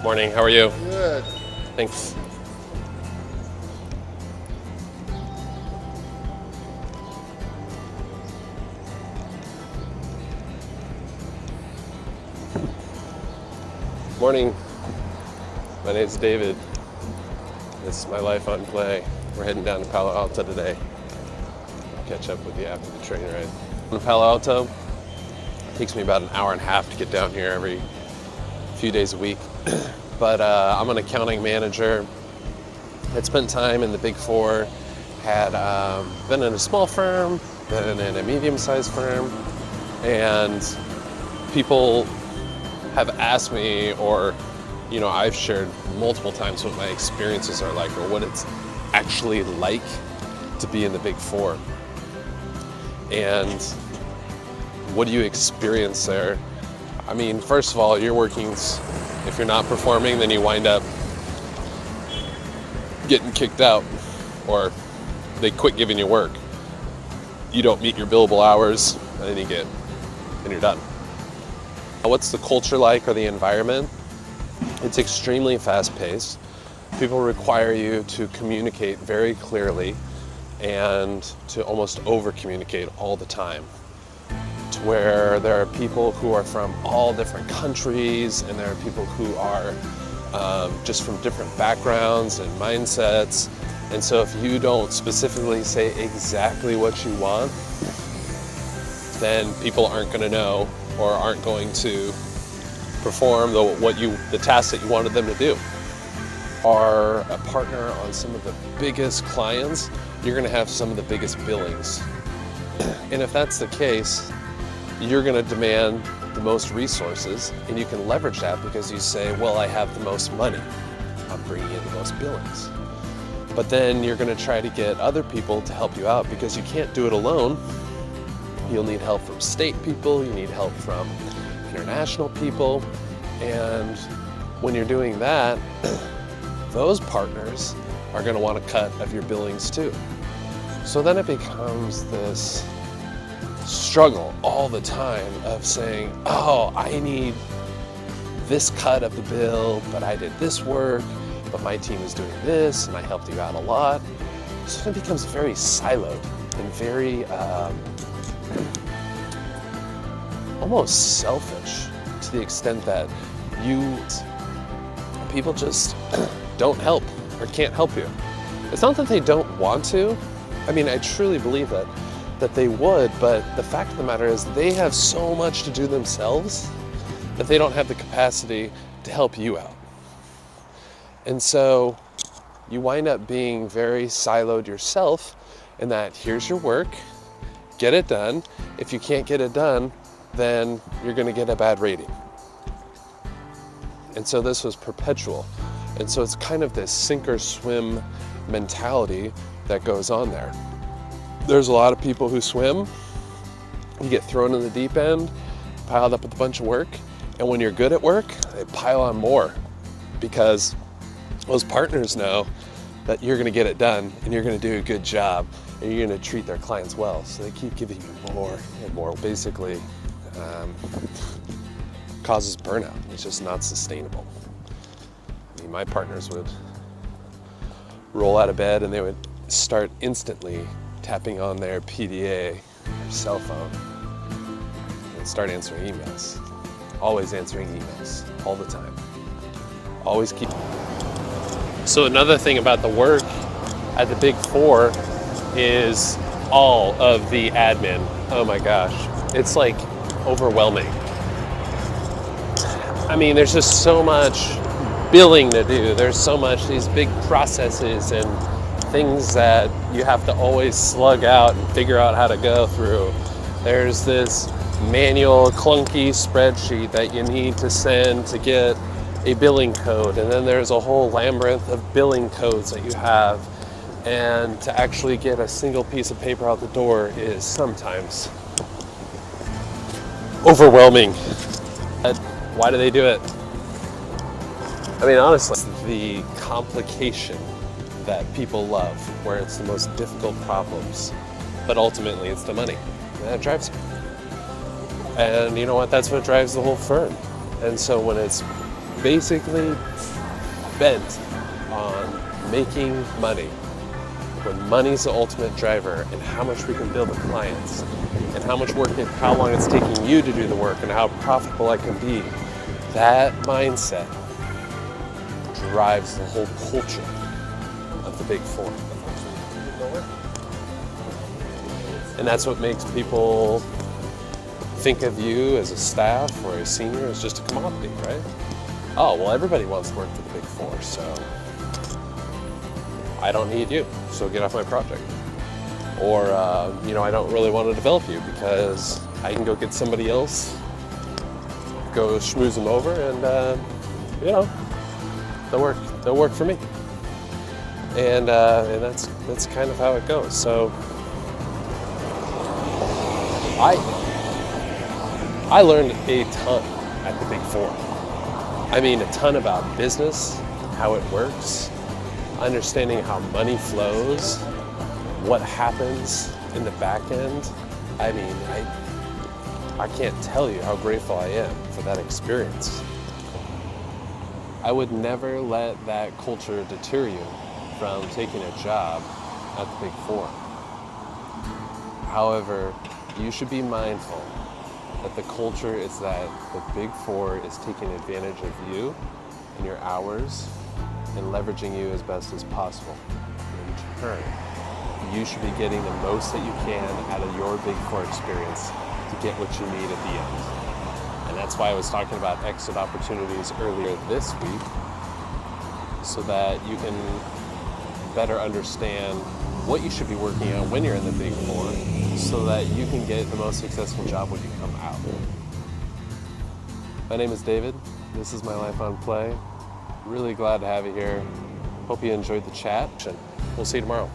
Morning, how are you? Good. Thanks. Morning, my name's David. This is my life on play. We're heading down to Palo Alto today. I'll catch up with you after the train ride. In Palo Alto, it takes me about an hour and a half to get down here every few days a week. But I'm an accounting manager. Had spent time in the Big Four, had been in a small firm, been in a medium-sized firm, and people have asked me, or I've shared multiple times what my experiences are like, or what it's actually like to be in the Big Four. And what do you experience there? I mean, first of all, you're working, if you're not performing, then you wind up getting kicked out, or they quit giving you work. You don't meet your billable hours, and then you're done. What's the culture like, or the environment? It's extremely fast-paced. People require you to communicate very clearly and to almost over-communicate all the time, to where there are people who are from all different countries, and there are people who are just from different backgrounds and mindsets. And so if you don't specifically say exactly what you want, then people aren't going to know, or aren't going to perform the task that you wanted them to do. Are a partner on some of the biggest clients, you're going to have some of the biggest billings. And if that's the case, you're going to demand the most resources, and you can leverage that because you say, well, I have the most money, I'm bringing in the most billings. But then you're going to try to get other people to help you out, because you can't do it alone. You'll need help from state people, you need help from international people, and when you're doing that, those partners are going to want a cut of your billings too. So then it becomes this struggle all the time of saying, oh, I need this cut of the bill, but I did this work, but my team is doing this, and I helped you out a lot. So it becomes very siloed and very almost selfish, to the extent that people just don't help or can't help you. It's not that they don't want to. I mean, I truly believe that they would, but the fact of the matter is they have so much to do themselves that they don't have the capacity to help you out. And so you wind up being very siloed yourself, in that here's your work, get it done. If you can't get it done, then you're going to get a bad rating. And so this was perpetual. And so it's kind of this sink or swim mentality that goes on there. There's a lot of people who swim, you get thrown in the deep end, piled up with a bunch of work, and when you're good at work, they pile on more, because those partners know that you're going to get it done, and you're going to do a good job, and you're going to treat their clients well. So they keep giving you more and more. Basically, causes burnout. It's just not sustainable. I mean, my partners would roll out of bed and they would start instantly tapping on their PDA, their cell phone, and start answering emails. Always answering emails, all the time. Always keep. So another thing about the work at the Big Four is all of the admin. Oh my gosh, it's like overwhelming. I mean, there's just so much billing to do. There's so much, these big processes and things that you have to always slug out and figure out how to go through. There's this manual, clunky spreadsheet that you need to send to get a billing code, and then there's a whole labyrinth of billing codes that you have, and to actually get a single piece of paper out the door is sometimes overwhelming. Why do they do it? I mean, honestly, it's the complication that people love, where it's the most difficult problems, but ultimately it's the money that drives you. And you know what? That's what drives the whole firm. And so when it's basically bent on making money, when money's the ultimate driver, and how much we can bill the clients, and how much work and how long it's taking you to do the work, and how profitable I can be, that mindset drives the whole culture of the Big Four. And that's what makes people think of you as a staff or a senior as just a commodity, right? Oh, well, everybody wants to work for the Big Four, so I don't need you, so get off my project. Or, I don't really want to develop you because I can go get somebody else, go schmooze them over, and, they'll work for me. And that's kind of how it goes. So I learned a ton at the Big Four. I mean, a ton about business, how it works, understanding how money flows, what happens in the back end. I mean, I can't tell you how grateful I am for that experience. I would never let that culture deter you from taking a job at the Big Four. However, you should be mindful that the culture is that the Big Four is taking advantage of you and your hours and leveraging you as best as possible. In turn, you should be getting the most that you can out of your Big Four experience to get what you need at the end. And that's why I was talking about exit opportunities earlier this week, so that you can better understand what you should be working on when you're in the Big Four, so that you can get the most successful job when you come out. My name is David. This is My Life on Play. Really glad to have you here. Hope you enjoyed the chat, and we'll see you tomorrow.